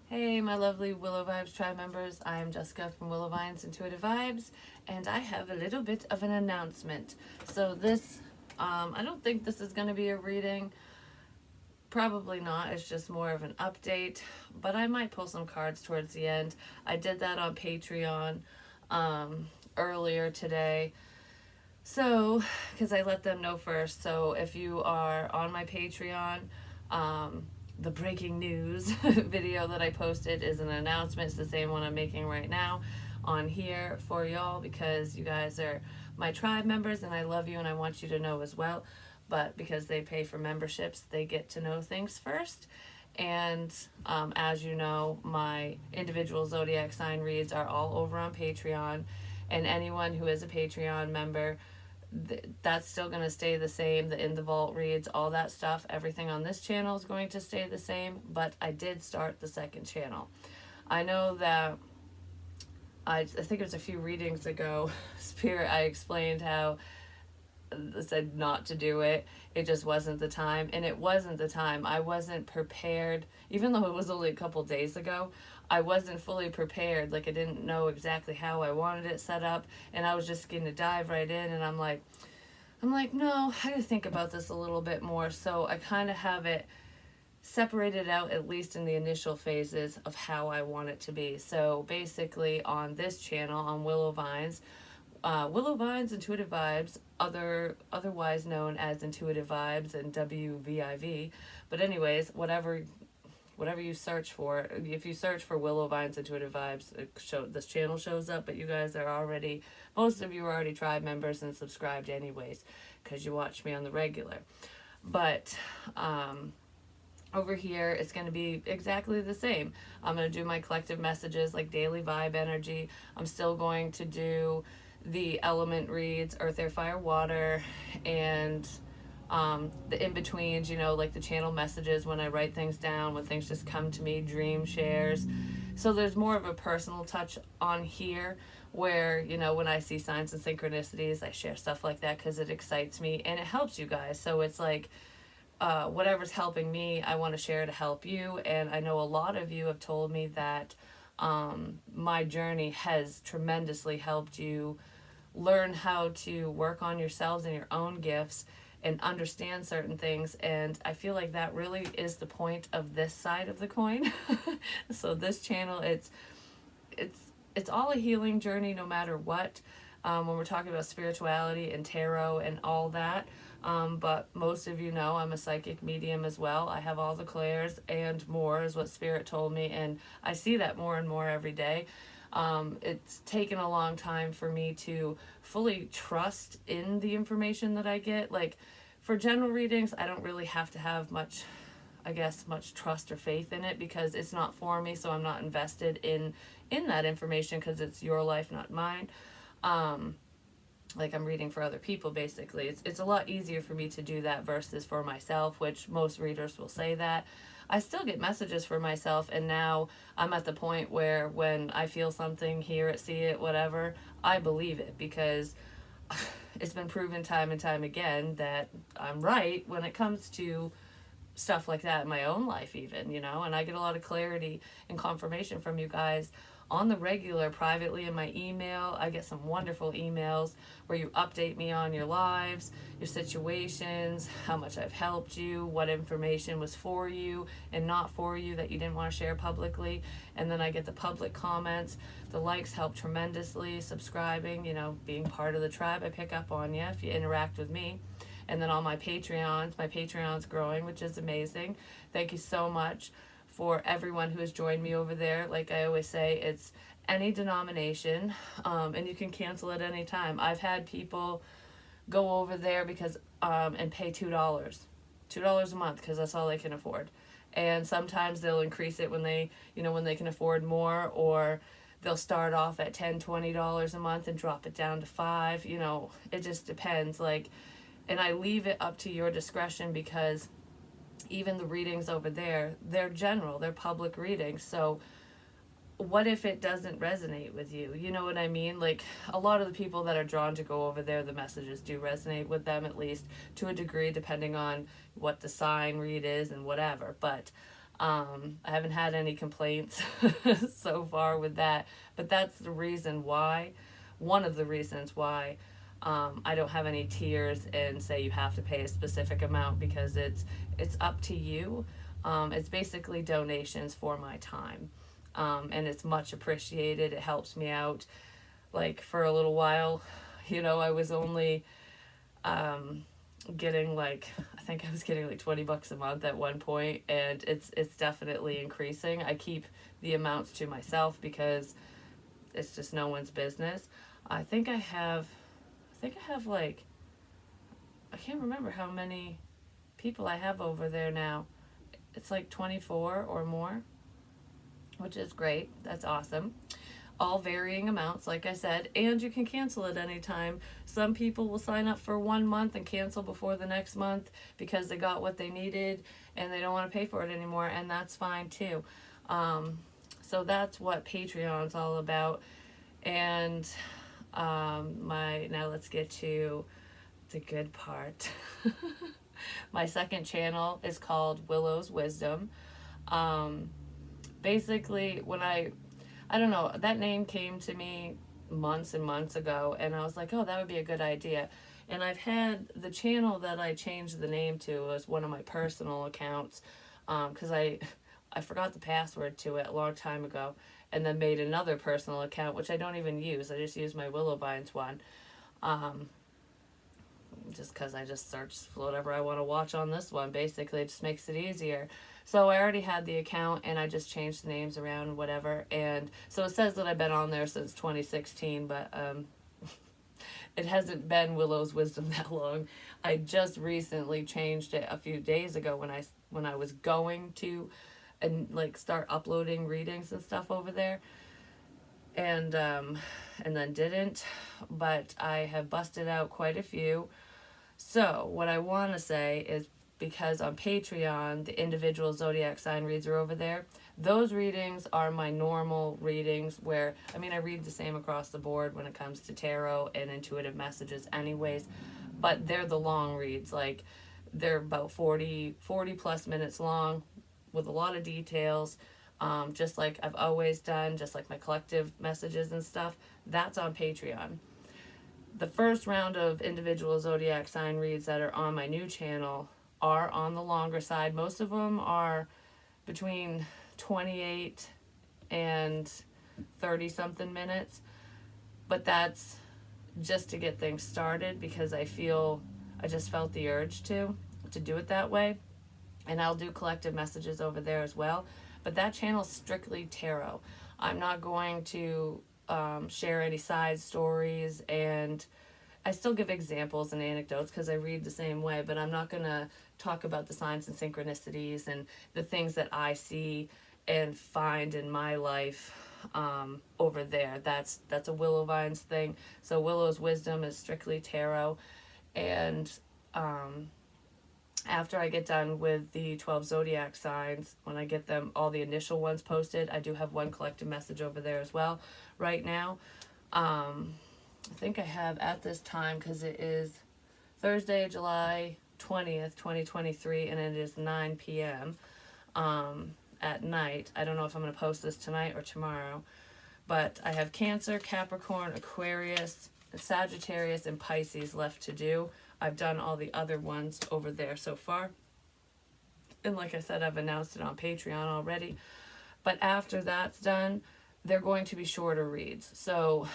Hey, my lovely Willow Vibes tribe members. I am Jessica from Willow Vines Intuitive Vibes, and I have a little bit of an announcement. I don't think this is going to be a reading. Probably not. It's just more of an update, but I might pull some cards towards the end. I did that on Patreon earlier today. So, because I let them know first. So, if you are on my Patreon, the breaking news video that I posted is an announcement. It's the same one I'm making right now on here for y'all because you guys are my tribe members and I love you and I want you to know as well. But because they pay for memberships, they get to know things first. And as you know, my individual zodiac sign reads are all over on Patreon. And anyone who is a Patreon member, that's still going to stay the same. The In the Vault reads, all that stuff, everything on this channel is going to stay the same. But I did start the second channel. I know that I think it was a few readings ago, Spirit, I explained how said not to do it. It just wasn't the time. And it wasn't the time. I wasn't prepared. Even though it was only a couple days ago, I wasn't fully prepared. Like, I didn't know exactly how I wanted it set up. And I was just going to dive right in. And I'm like, no, I gotta think about this a little bit more. So I kind of have it separated out, at least in the initial phases of how I want it to be. So basically, on this channel, on Willow Vines Intuitive Vibes, otherwise known as Intuitive Vibes and WVIV. But anyways, whatever you search for, if you search for Willow Vines Intuitive Vibes, this channel shows up. But you guys are already, most of you are already tribe members and subscribed anyways, because you watch me on the regular. But over here it's going to be exactly the same. I'm going to do my collective messages like daily vibe energy. I'm still going to do the element reads, earth, air, fire, water, and the in-betweens, like the channel messages when I write things down, when things just come to me, dream shares. So there's more of a personal touch on here where, when I see signs and synchronicities, I share stuff like that because it excites me and it helps you guys. So it's like, whatever's helping me, I want to share to help you. And I know a lot of you have told me that my journey has tremendously helped you learn how to work on yourselves and your own gifts and understand certain things. And I feel like that really is the point of this side of the coin. So this channel, it's all a healing journey no matter what. When we're talking about spirituality and tarot and all that. But most of you know I'm a psychic medium as well. I have all the clairs and more is what Spirit told me. And I see that more and more every day. It's taken a long time for me to fully trust in the information that I get. Like for general readings, I don't really have to have much trust or faith in it because it's not for me. So I'm not invested in that information because it's your life, not mine. Like I'm reading for other people basically. It's a lot easier for me to do that versus for myself, which most readers will say that. I still get messages for myself, and now I'm at the point where when I feel something, hear it, see it, whatever, I believe it because it's been proven time and time again that I'm right when it comes to stuff like that in my own life even, and I get a lot of clarity and confirmation from you guys on the regular privately in my email. I get some wonderful emails where you update me on your lives, your situations, how much I've helped you, what information was for you and not for you that you didn't want to share publicly. And then I get the public comments. The likes help tremendously. Subscribing, being part of the tribe, I pick up on you if you interact with me. And then on my Patreon's growing, which is amazing. Thank you so much for everyone who has joined me over there. Like I always say, it's any denomination, and you can cancel at any time. I've had people go over there because and pay $2 a month because that's all they can afford. And sometimes they'll increase it when they can afford more, or they'll start off at $10-20 a month and drop it down to $5. It just depends. And I leave it up to your discretion because even the readings over there, they're general, they're public readings. So what if it doesn't resonate with you? You know what I mean? Like a lot of the people that are drawn to go over there, the messages do resonate with them, at least to a degree, depending on what the sign read is and whatever. But I haven't had any complaints so far with that, but that's the reason why, one of the reasons why I don't have any tiers and say you have to pay a specific amount, because it's up to you. It's basically donations for my time, and it's much appreciated. It helps me out. Like for a little while, I was only getting like, I think I was getting like $20 a month at one point, and it's definitely increasing. I keep the amounts to myself because it's just no one's business. I think I have like, I can't remember how many people I have over there now. It's like 24 or more, which is great. That's awesome. All varying amounts, like I said, and you can cancel at any time. Some people will sign up for 1 month and cancel before the next month because they got what they needed and they don't want to pay for it anymore, and that's fine too. So that's what Patreon's all about. And now let's get to the good part. My second channel is called Willow's Wisdom. Basically, when I don't know, that name came to me months and months ago, and I was like, oh, that would be a good idea. And I've had the channel that I changed the name to as one of my personal accounts, because I forgot the password to it a long time ago, and then made another personal account, which I don't even use. I just use my Willow Vines one. Just because I just search whatever I want to watch on this one. Basically, it just makes it easier. So I already had the account, and I just changed the names around and whatever. And so it says that I've been on there since 2016, but it hasn't been Willow's Wisdom that long. I just recently changed it a few days ago when I was going to and like start uploading readings and stuff over there. And then didn't, but I have busted out quite a few. So what I want to say is, because on Patreon, the individual zodiac sign reads are over there. Those readings are my normal readings where, I read the same across the board when it comes to tarot and intuitive messages anyways, but they're the long reads. Like, they're about 40 plus minutes long with a lot of details, just like I've always done, just like my collective messages and stuff. That's on Patreon. The first round of individual zodiac sign reads that are on my new channel are on the longer side. Most of them are between 28 and 30 something minutes, but that's just to get things started, because I just felt the urge to do it that way. And I'll do collective messages over there as well, but that channel's strictly tarot. I'm not going to share any side stories, and I still give examples and anecdotes because I read the same way, but I'm not going to talk about the signs and synchronicities and the things that I see and find in my life over there. That's a Willow Vines thing. So Willow's Wisdom is strictly tarot. And after I get done with the 12 zodiac signs, when I get them, all the initial ones posted, I do have one collective message over there as well right now. I think I have at this time, because it is Thursday, July 20th, 2023, and it is 9 p.m. At night. I don't know if I'm going to post this tonight or tomorrow, but I have Cancer, Capricorn, Aquarius, Sagittarius, and Pisces left to do. I've done all the other ones over there so far. And like I said, I've announced it on Patreon already. But after that's done, they're going to be shorter reads. So,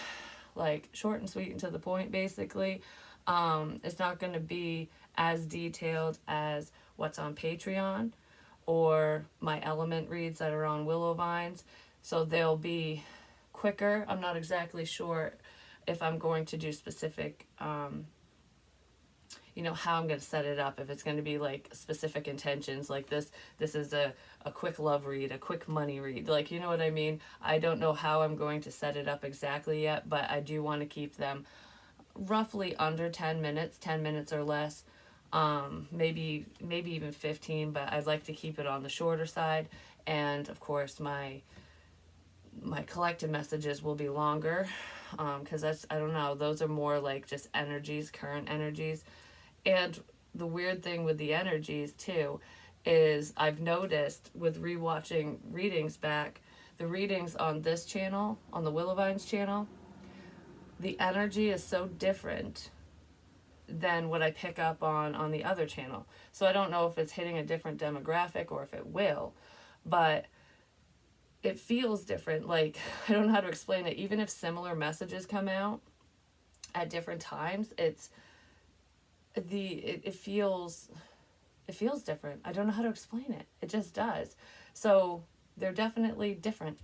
like, short and sweet and to the point, basically. It's not going to be as detailed as what's on Patreon or my element reads that are on Willow Vines. So they'll be quicker. I'm not exactly sure if I'm going to do specific how I'm going to set it up, if it's going to be like specific intentions, like this is a quick love read, a quick money read, like, you know what I mean? I don't know how I'm going to set it up exactly yet, but I do want to keep them roughly under 10 minutes or less, maybe even 15, but I'd like to keep it on the shorter side. And of course my collective messages will be longer, because I don't know, those are more like just energies, current energies. And the weird thing with the energies too is I've noticed with rewatching readings back, the readings on this channel, on the Willowvines channel, the energy is so different than what I pick up on the other channel. So I don't know if it's hitting a different demographic or if it will, but it feels different. Like, I don't know how to explain it. Even if similar messages come out at different times, it feels different. I don't know how to explain it. It just does. So they're definitely different.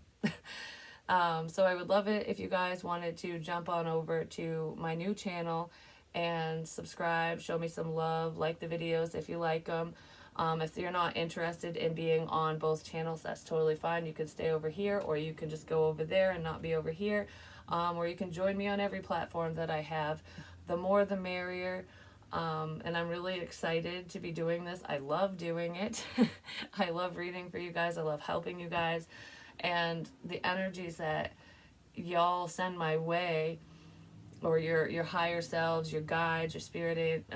So I would love it if you guys wanted to jump on over to my new channel and subscribe, show me some love, like the videos if you like them. If you're not interested in being on both channels, that's totally fine. You can stay over here, or you can just go over there and not be over here. Or you can join me on every platform that I have. The more the merrier. And I'm really excited to be doing this. I love doing it. I love reading for you guys. I love helping you guys. And the energies that y'all send my way, or your higher selves, your guides, your spirit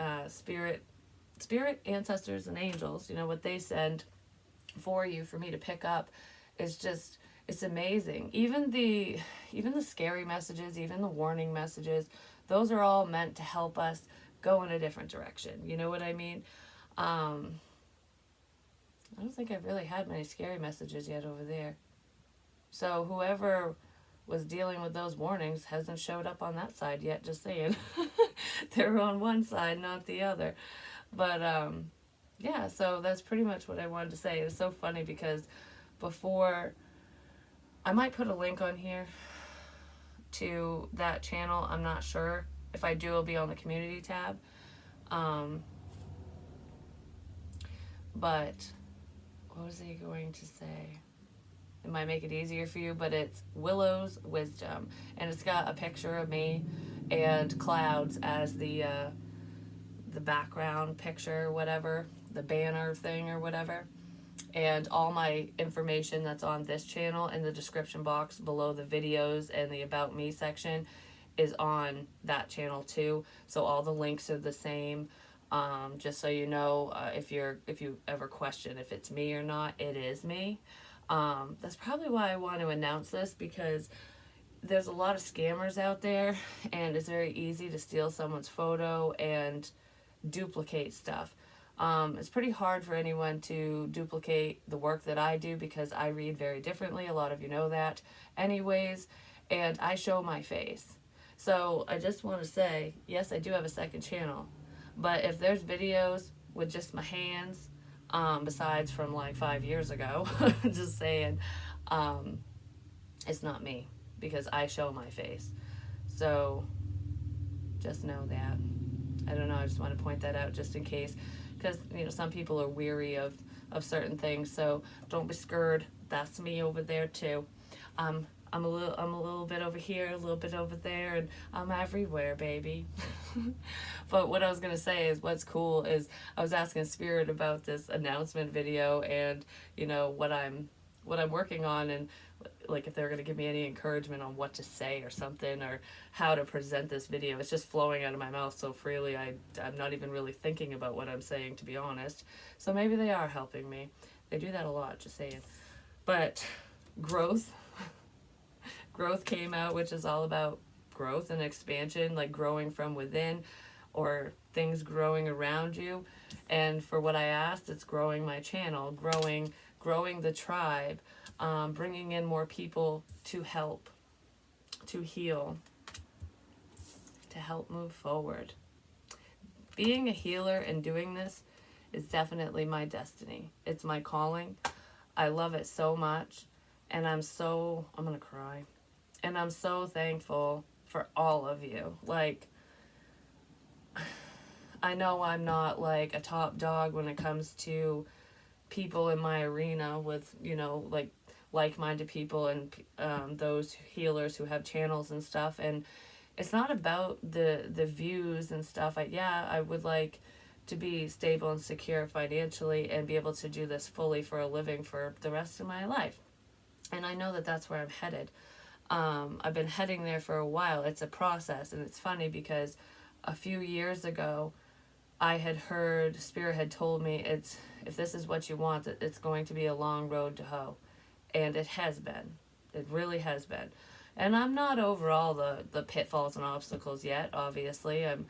ancestors and angels, you know, what they send for you for me to pick up is just, it's amazing. Even the scary messages, even the warning messages, those are all meant to help us go in a different direction. You know what I mean? I don't think I've really had many scary messages yet over there. So whoever was dealing with those warnings hasn't showed up on that side yet, just saying. They're on one side, not the other. But yeah, so that's pretty much what I wanted to say. It's so funny because before, I might put a link on here to that channel. I'm not sure. If I do, it'll be on the community tab. But what was I going to say? It might make it easier for you, but it's Willow's Wisdom, and it's got a picture of me and clouds as the background picture, whatever, the banner thing or whatever. And all my information that's on this channel in the description box below the videos and the About Me section is on that channel too. So all the links are the same. Just so you know, if you ever question if it's me or not, it is me. That's probably why I want to announce this, because there's a lot of scammers out there, and it's very easy to steal someone's photo and duplicate stuff. It's pretty hard for anyone to duplicate the work that I do because I read very differently. A lot of you know that anyways, and I show my face. So I just want to say, yes, I do have a second channel, but if there's videos with just my hands, besides from like 5 years ago, just saying, it's not me, because I show my face. So just know that. I don't know, I just want to point that out just in case, because you know some people are weary of certain things. So don't be scared. That's me over there too. I'm a little bit over here, a little bit over there, and I'm everywhere, baby. But what I was gonna say is, what's cool is I was asking Spirit about this announcement video, and you know what I'm working on, and like if they're gonna give me any encouragement on what to say or something, or how to present this video. It's just flowing out of my mouth so freely. I'm not even really thinking about what I'm saying, to be honest. So maybe they are helping me. They do that a lot, just saying. But growth came out, which is all about growth and expansion, like growing from within, or things growing around you. And for what I asked, it's growing my channel, growing the tribe, bringing in more people to help, to heal, to help move forward. Being a healer and doing this is definitely my destiny. It's my calling. I love it so much, and I'm gonna cry. And I'm so thankful for all of you. Like, I know I'm not like a top dog when it comes to people in my arena with, you know, like-minded people and those healers who have channels and stuff. And it's not about the views and stuff. I would like to be stable and secure financially and be able to do this fully for a living for the rest of my life. And I know that that's where I'm headed. I've been heading there for a while. It's a process, and it's funny because a few years ago, I had heard, Spirit had told me, if this is what you want, it's going to be a long road to hoe. And it has been. It really has been. And I'm not over all the pitfalls and obstacles yet, obviously. I'm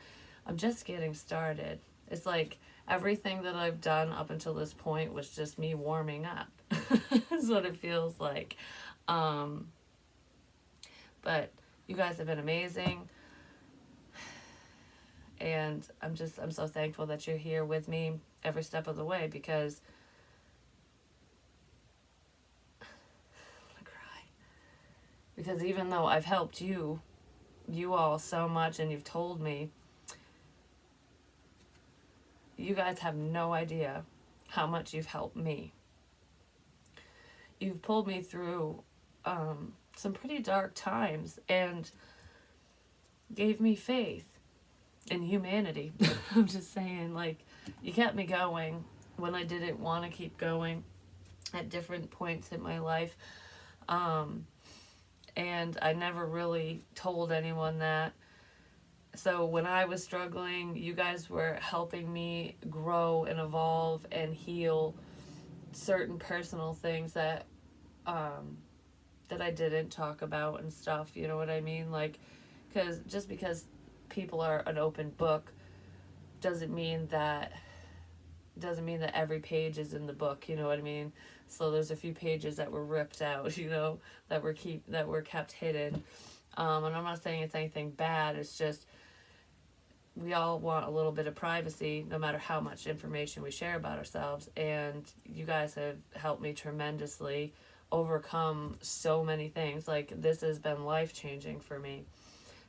just getting started. It's like everything that I've done up until this point was just me warming up. That's what it feels like. Um, but you guys have been amazing. And I'm so thankful that you're here with me every step of the way, because I'm gonna cry. Because even though I've helped you all so much, and you've told me, you guys have no idea how much you've helped me. You've pulled me through some pretty dark times and gave me faith in humanity. I'm just saying, like, you kept me going when I didn't want to keep going at different points in my life. And I never really told anyone that. So when I was struggling, you guys were helping me grow and evolve and heal certain personal things that I didn't talk about and stuff. You know what I mean? Like, because people are an open book doesn't mean that every page is in the book. You know what I mean? So there's a few pages that were ripped out. You know, that were kept hidden. And I'm not saying it's anything bad. It's just, we all want a little bit of privacy no matter how much information we share about ourselves, and you guys have helped me tremendously overcome so many things. Like, this has been life-changing for me.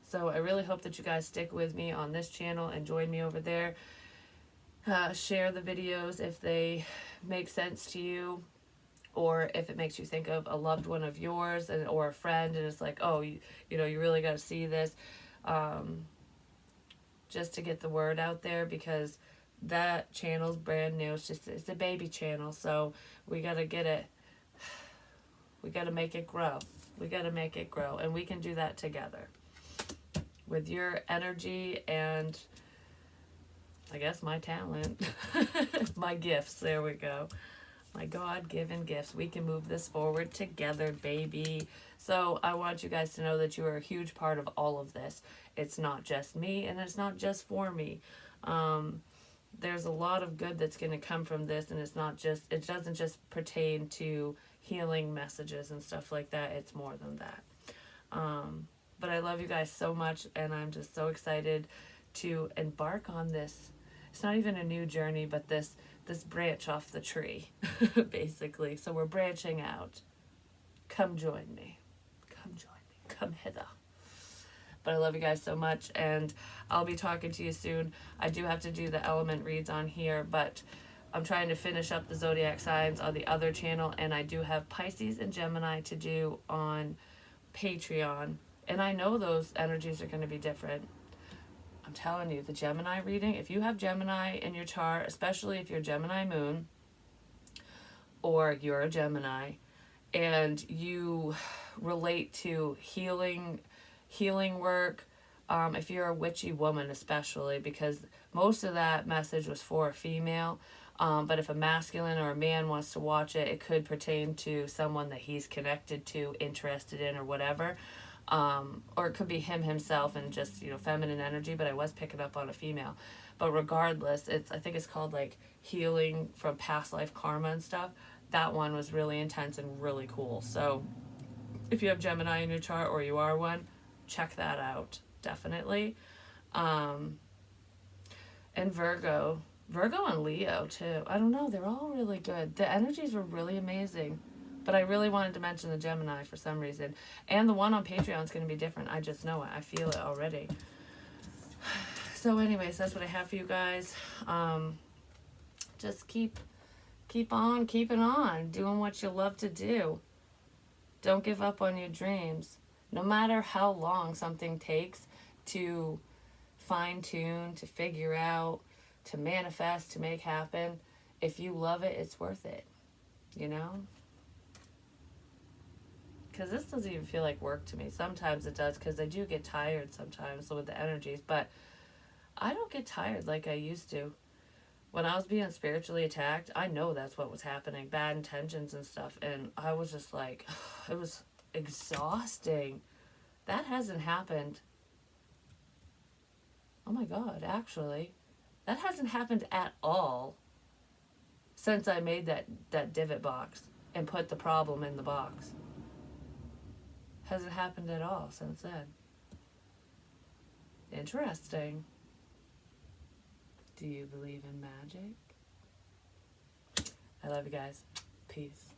So I really hope that you guys stick with me on this channel and join me over there. Share the videos if they make sense to you, or if it makes you think of a loved one of yours or a friend, and it's like, oh, you really got to see this. Just to get the word out there, because that channel's brand new. It's a baby channel, so we got to make it grow. And we can do that together with your energy and, I guess, my talent. My gifts. There we go. My God-given gifts. We can move this forward together, baby. So I want you guys to know that you are a huge part of all of this. It's not just me, and it's not just for me. There's a lot of good that's going to come from this, and it doesn't just pertain to healing messages and stuff like that. It's more than that. But I love you guys so much, and I'm just so excited to embark on this. It's not even a new journey, but this branch off the tree, basically. So we're branching out. Come join me. Come hither. But I love you guys so much, and I'll be talking to you soon. I do have to do the element reads on here, but I'm trying to finish up the zodiac signs on the other channel, and I do have Pisces and Gemini to do on Patreon. And I know those energies are going to be different. I'm telling you, the Gemini reading, if you have Gemini in your chart, especially if you're Gemini moon or you're a Gemini, and you relate to healing work, if you're a witchy woman especially, because most of that message was for a female, but if a masculine or a man wants to watch it, it could pertain to someone that he's connected to, interested in, or whatever. Or it could be himself and just, feminine energy, but I was picking up on a female. But regardless, I think it's called like healing from past life karma and stuff. That one was really intense and really cool. So if you have Gemini in your chart, or you are one, check that out, definitely. And Virgo and Leo too. I don't know, they're all really good. The energies were really amazing. But I really wanted to mention the Gemini for some reason. And the one on Patreon is going to be different. I just know it. I feel it already. So anyways, that's what I have for you guys. Just keep on keeping on. Doing what you love to do. Don't give up on your dreams. No matter how long something takes to fine-tune, to figure out, to manifest, to make happen, if you love it, it's worth it. You know? Because this doesn't even feel like work to me. Sometimes it does, because I do get tired sometimes with the energies, but I don't get tired like I used to. When I was being spiritually attacked, I know that's what was happening, bad intentions and stuff, and I was just like, it was exhausting. That hasn't happened. Oh my God, actually, that hasn't happened at all since I made that divot box and put the problem in the box. Hasn't happened at all since then. Interesting. Do you believe in magic? I love you guys. Peace.